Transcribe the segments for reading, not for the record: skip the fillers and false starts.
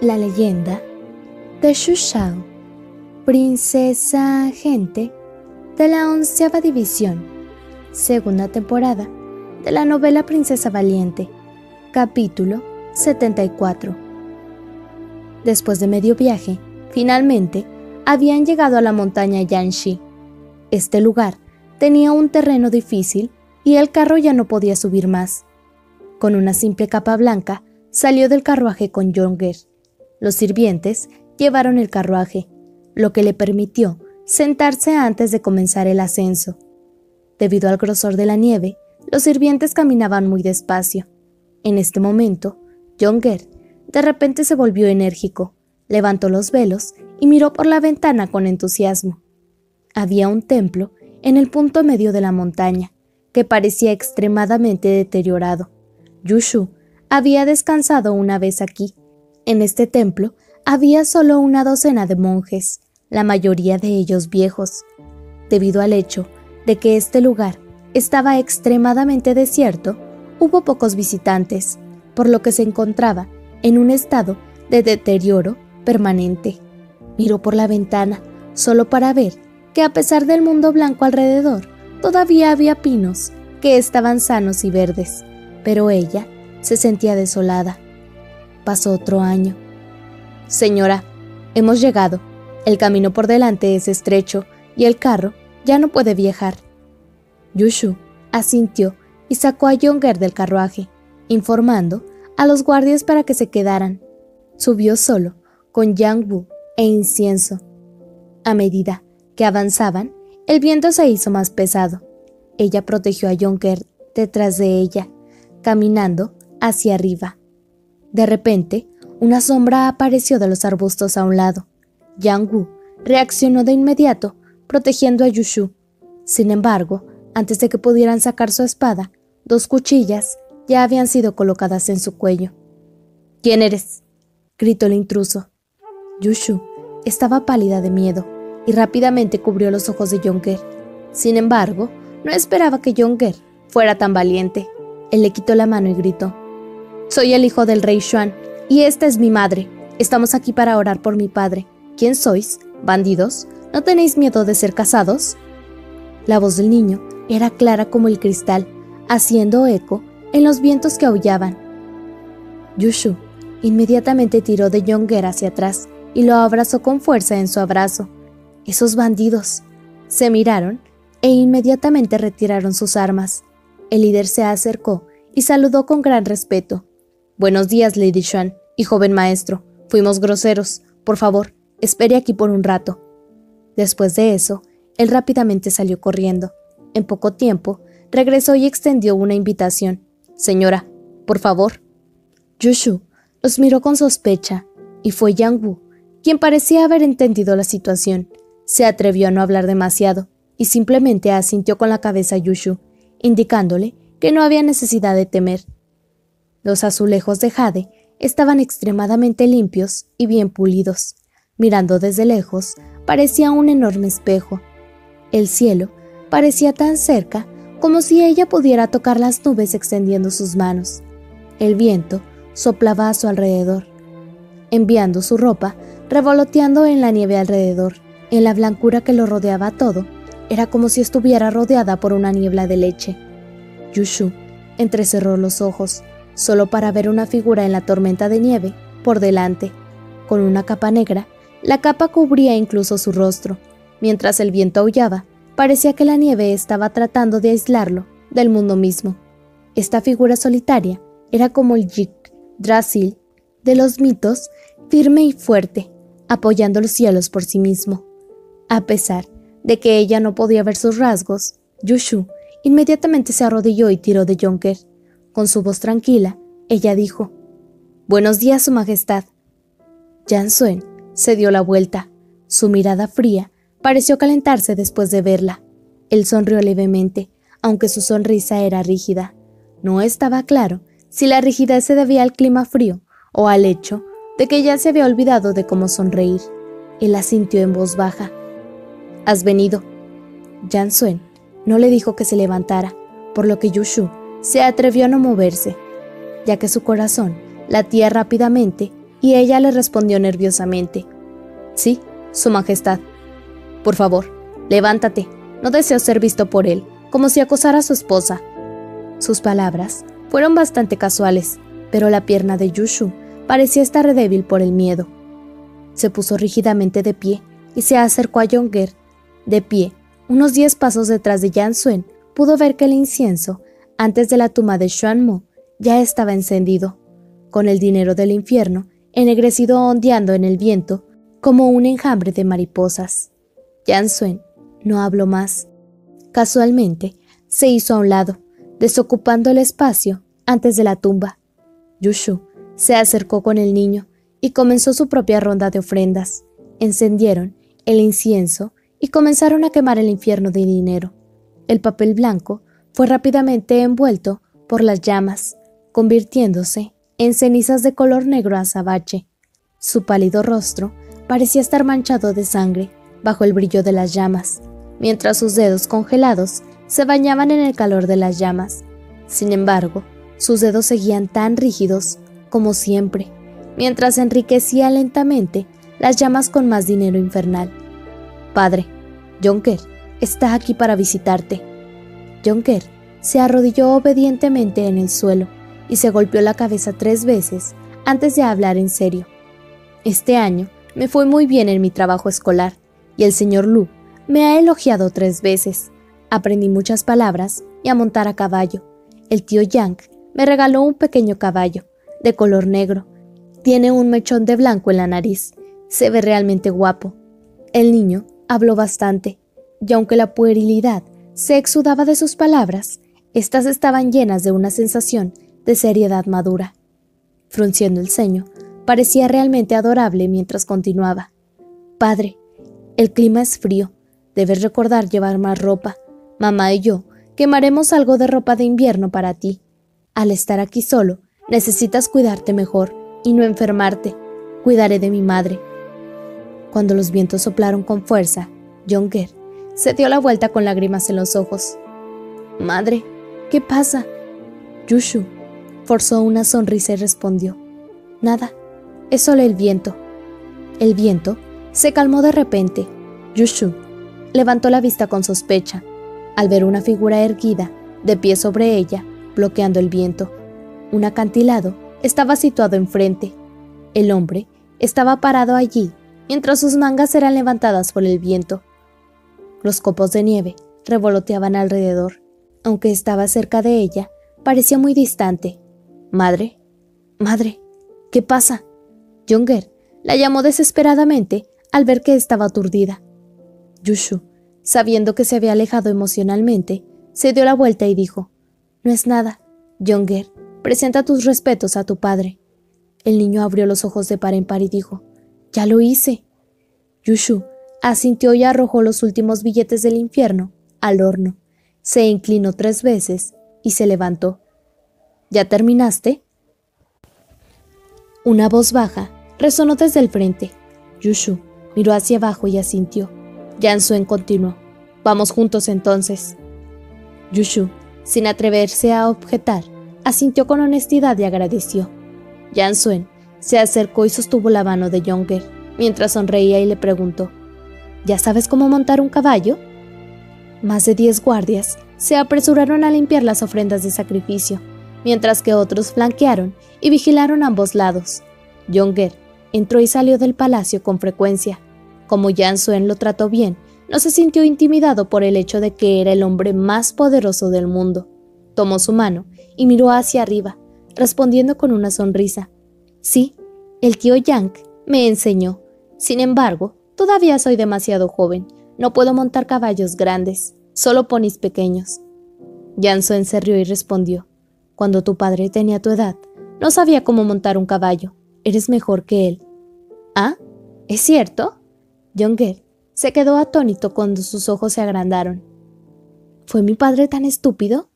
La leyenda de Xu Shao, princesa agente de la 11ª división, segunda temporada de la novela Princesa Valiente, capítulo 74. Después de medio viaje, finalmente habían llegado a la montaña Yanxi. Este lugar tenía un terreno difícil y el carro ya no podía subir más. Con una simple capa blanca salió del carruaje con Younger. Los sirvientes llevaron el carruaje, lo que le permitió sentarse antes de comenzar el ascenso. Debido al grosor de la nieve, los sirvientes caminaban muy despacio. En este momento, Younger de repente se volvió enérgico, levantó los velos y miró por la ventana con entusiasmo. Había un templo en el punto medio de la montaña, que parecía extremadamente deteriorado. Yushu había descansado una vez aquí. En este templo había solo una docena de monjes, la mayoría de ellos viejos. Debido al hecho de que este lugar estaba extremadamente desierto, hubo pocos visitantes, por lo que se encontraba en un estado de deterioro permanente. Miró por la ventana solo para ver que a pesar del mundo blanco alrededor, todavía había pinos que estaban sanos y verdes, pero ella se sentía desolada. Pasó otro año. Señora, hemos llegado. El camino por delante es estrecho y el carro ya no puede viajar. Yushu asintió y sacó a Younger del carruaje, informando a los guardias para que se quedaran. Subió solo, con Yang-Wu e incienso. A medida que avanzaban, el viento se hizo más pesado. Ella protegió a Younger detrás de ella, caminando hacia arriba. De repente, una sombra apareció de los arbustos a un lado. Yang-Wu reaccionó de inmediato, protegiendo a Yushu. Sin embargo, antes de que pudieran sacar su espada, 2 cuchillas ya habían sido colocadas en su cuello. ¿Quién eres?, gritó el intruso. Yushu estaba pálida de miedo y rápidamente cubrió los ojos de Younger. Sin embargo, no esperaba que Younger fuera tan valiente. Él le quitó la mano y gritó: «Soy el hijo del rey Xuan, y esta es mi madre. Estamos aquí para orar por mi padre. ¿Quién sois? ¿Bandidos? ¿No tenéis miedo de ser cazados?» La voz del niño era clara como el cristal, haciendo eco en los vientos que aullaban. Yushu inmediatamente tiró de Younger hacia atrás y lo abrazó con fuerza en su abrazo. «Esos bandidos». Se miraron e inmediatamente retiraron sus armas. El líder se acercó y saludó con gran respeto. «Buenos días, Lady Xuan y joven maestro. Fuimos groseros. Por favor, espere aquí por un rato». Después de eso, él rápidamente salió corriendo. En poco tiempo, regresó y extendió una invitación. «Señora, por favor». Yushu los miró con sospecha, y fue Yang-Wu quien parecía haber entendido la situación. Se atrevió a no hablar demasiado, y simplemente asintió con la cabeza a Yushu, indicándole que no había necesidad de temer. Los azulejos de jade estaban extremadamente limpios y bien pulidos. Mirando desde lejos, parecía un enorme espejo. El cielo parecía tan cerca como si ella pudiera tocar las nubes extendiendo sus manos. El viento soplaba a su alrededor, enviando su ropa revoloteando en la nieve alrededor. En la blancura que lo rodeaba todo, era como si estuviera rodeada por una niebla de leche. Yushu entrecerró los ojos, solo para ver una figura en la tormenta de nieve por delante. Con una capa negra, la capa cubría incluso su rostro. Mientras el viento aullaba, parecía que la nieve estaba tratando de aislarlo del mundo mismo. Esta figura solitaria era como el Yggdrasil de los mitos, firme y fuerte, apoyando los cielos por sí mismo. A pesar de que ella no podía ver sus rasgos, Yushu inmediatamente se arrodilló y tiró de Younger. Con su voz tranquila, ella dijo: «Buenos días, Su Majestad». Yanxuan se dio la vuelta. Su mirada fría pareció calentarse después de verla. Él sonrió levemente, aunque su sonrisa era rígida. No estaba claro si la rigidez se debía al clima frío o al hecho de que ya se había olvidado de cómo sonreír. Él asintió en voz baja. «¿Has venido?» Yanxuan no le dijo que se levantara, por lo que Yushu se atrevió a no moverse, ya que su corazón latía rápidamente y ella le respondió nerviosamente: «Sí, Su Majestad». «Por favor, levántate, no deseo ser visto por él, como si acosara a su esposa». Sus palabras fueron bastante casuales, pero la pierna de Yushu parecía estar débil por el miedo. Se puso rígidamente de pie y se acercó a Yonger. De pie, unos 10 pasos detrás de Yansuen, pudo ver que el incienso, antes de la tumba de Xuanmo, ya estaba encendido, con el dinero del infierno ennegrecido ondeando en el viento como un enjambre de mariposas. Yansuen no habló más. Casualmente, se hizo a un lado, desocupando el espacio antes de la tumba. Yushu se acercó con el niño y comenzó su propia ronda de ofrendas. Encendieron el incienso y comenzaron a quemar el infierno de dinero. El papel blanco fue rápidamente envuelto por las llamas, convirtiéndose en cenizas de color negro azabache. Su pálido rostro parecía estar manchado de sangre bajo el brillo de las llamas, mientras sus dedos congelados se bañaban en el calor de las llamas. Sin embargo, sus dedos seguían tan rígidos como siempre, mientras enriquecía lentamente las llamas con más dinero infernal. «Padre, Yonger está aquí para visitarte». Yonger se arrodilló obedientemente en el suelo y se golpeó la cabeza 3 veces antes de hablar en serio. «Este año me fue muy bien en mi trabajo escolar y el señor Lu me ha elogiado 3 veces. Aprendí muchas palabras y a montar a caballo. El tío Yang me regaló un pequeño caballo, de color negro. Tiene un mechón de blanco en la nariz. Se ve realmente guapo». El niño habló bastante, y aunque la puerilidad se exudaba de sus palabras, estas estaban llenas de una sensación de seriedad madura. Frunciendo el ceño, parecía realmente adorable mientras continuaba: «Padre, el clima es frío. Debes recordar llevar más ropa. Mamá y yo quemaremos algo de ropa de invierno para ti. Al estar aquí solo, necesitas cuidarte mejor y no enfermarte. Cuidaré de mi madre». Cuando los vientos soplaron con fuerza, Yonger se dio la vuelta con lágrimas en los ojos. «Madre, ¿qué pasa?» Yushu forzó una sonrisa y respondió: «Nada, es solo el viento». El viento se calmó de repente. Yushu levantó la vista con sospecha, al ver una figura erguida, de pie sobre ella, bloqueando el viento. Un acantilado estaba situado enfrente. El hombre estaba parado allí, mientras sus mangas eran levantadas por el viento. Los copos de nieve revoloteaban alrededor. Aunque estaba cerca de ella, parecía muy distante. «Madre, madre, ¿qué pasa?» Yonger la llamó desesperadamente al ver que estaba aturdida. Yushu, sabiendo que se había alejado emocionalmente, se dio la vuelta y dijo: «No es nada. Yonger, presenta tus respetos a tu padre». El niño abrió los ojos de par en par y dijo: «Ya lo hice». Yushu asintió y arrojó los últimos billetes del infierno al horno. Se inclinó 3 veces y se levantó. «¿Ya terminaste?». Una voz baja resonó desde el frente. Yushu miró hacia abajo y asintió. Yansuen continuó: «Vamos juntos entonces». Yushu, sin atreverse a objetar, asintió con honestidad y agradeció. Yansuen se acercó y sostuvo la mano de Yonger, mientras sonreía y le preguntó: «¿Ya sabes cómo montar un caballo?». Más de 10 guardias se apresuraron a limpiar las ofrendas de sacrificio, mientras que otros flanquearon y vigilaron a ambos lados. Yonger entró y salió del palacio con frecuencia. Como Yansuen lo trató bien, no se sintió intimidado por el hecho de que era el hombre más poderoso del mundo. Tomó su mano y miró hacia arriba, respondiendo con una sonrisa: «Sí, el tío Yang me enseñó. Sin embargo, todavía soy demasiado joven. No puedo montar caballos grandes, solo ponis pequeños». Yansuen se rió y respondió: «Cuando tu padre tenía tu edad, no sabía cómo montar un caballo. Eres mejor que él». «¿Ah? ¿Es cierto?». Yonger se quedó atónito cuando sus ojos se agrandaron. «¿Fue mi padre tan estúpido?».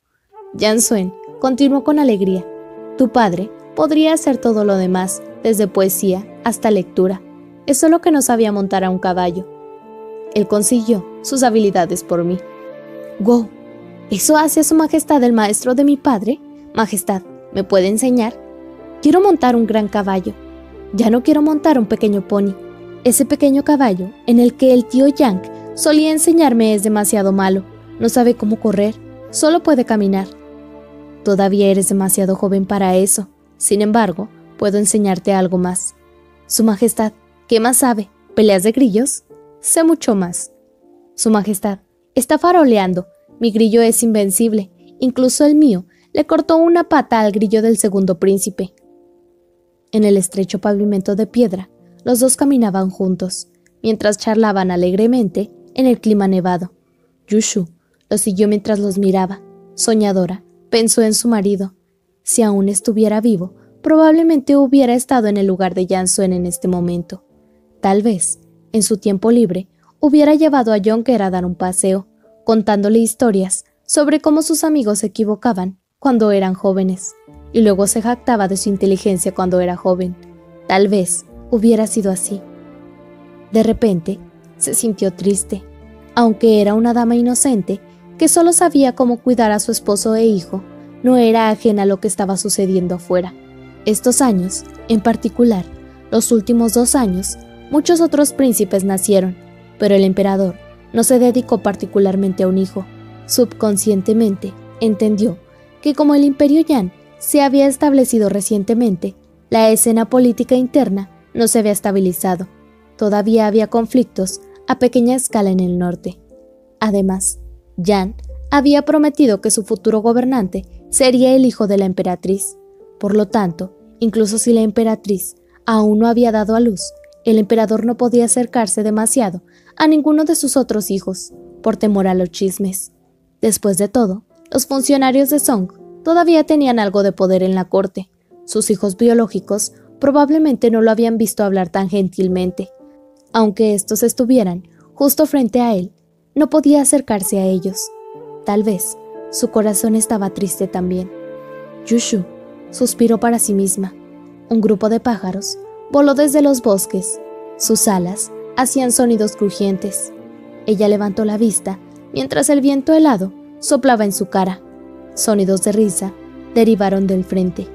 Yansuen continuó con alegría: «Tu padre podría hacer todo lo demás, desde poesía hasta lectura. Es solo que no sabía montar a un caballo. Él consiguió sus habilidades por mí». «Wow, ¿eso hace a su majestad el maestro de mi padre? Majestad, ¿me puede enseñar? Quiero montar un gran caballo». Ya no quiero montar un pequeño pony. Ese pequeño caballo en el que el tío Yang solía enseñarme es demasiado malo. No sabe cómo correr, solo puede caminar. Todavía eres demasiado joven para eso. Sin embargo, puedo enseñarte algo más. Su Majestad, ¿qué más sabe? ¿Peleas de grillos? Sé mucho más. Su Majestad, está faroleando. Mi grillo es invencible. Incluso el mío le cortó una pata al grillo del segundo príncipe. En el estrecho pavimento de piedra, los dos caminaban juntos, mientras charlaban alegremente en el clima nevado. Yushu los siguió mientras los miraba. Soñadora, pensó en su marido. Si aún estuviera vivo, probablemente hubiera estado en el lugar de Yansuen en este momento. Tal vez, en su tiempo libre, hubiera llevado a Yonker a dar un paseo, contándole historias sobre cómo sus amigos se equivocaban cuando eran jóvenes, y luego se jactaba de su inteligencia cuando era joven. Tal vez hubiera sido así. De repente, se sintió triste. Aunque era una dama inocente, que solo sabía cómo cuidar a su esposo e hijo, no era ajena a lo que estaba sucediendo afuera. Estos años, en particular, los últimos 2 años, muchos otros príncipes nacieron, pero el emperador no se dedicó particularmente a un hijo. Subconscientemente, entendió que como el imperio Yan se había establecido recientemente, la escena política interna no se había estabilizado. Todavía había conflictos a pequeña escala en el norte. Además, Yan había prometido que su futuro gobernante sería el hijo de la emperatriz. Por lo tanto, incluso si la emperatriz aún no había dado a luz, el emperador no podía acercarse demasiado a ninguno de sus otros hijos, por temor a los chismes. Después de todo, los funcionarios de Song todavía tenían algo de poder en la corte. Sus hijos biológicos probablemente no lo habían visto hablar tan gentilmente. Aunque estos estuvieran justo frente a él, no podía acercarse a ellos. Tal vez su corazón estaba triste también. Yushu suspiró para sí misma. Un grupo de pájaros voló desde los bosques. Sus alas hacían sonidos crujientes. Ella levantó la vista mientras el viento helado soplaba en su cara. Sonidos de risa derivaron del frente.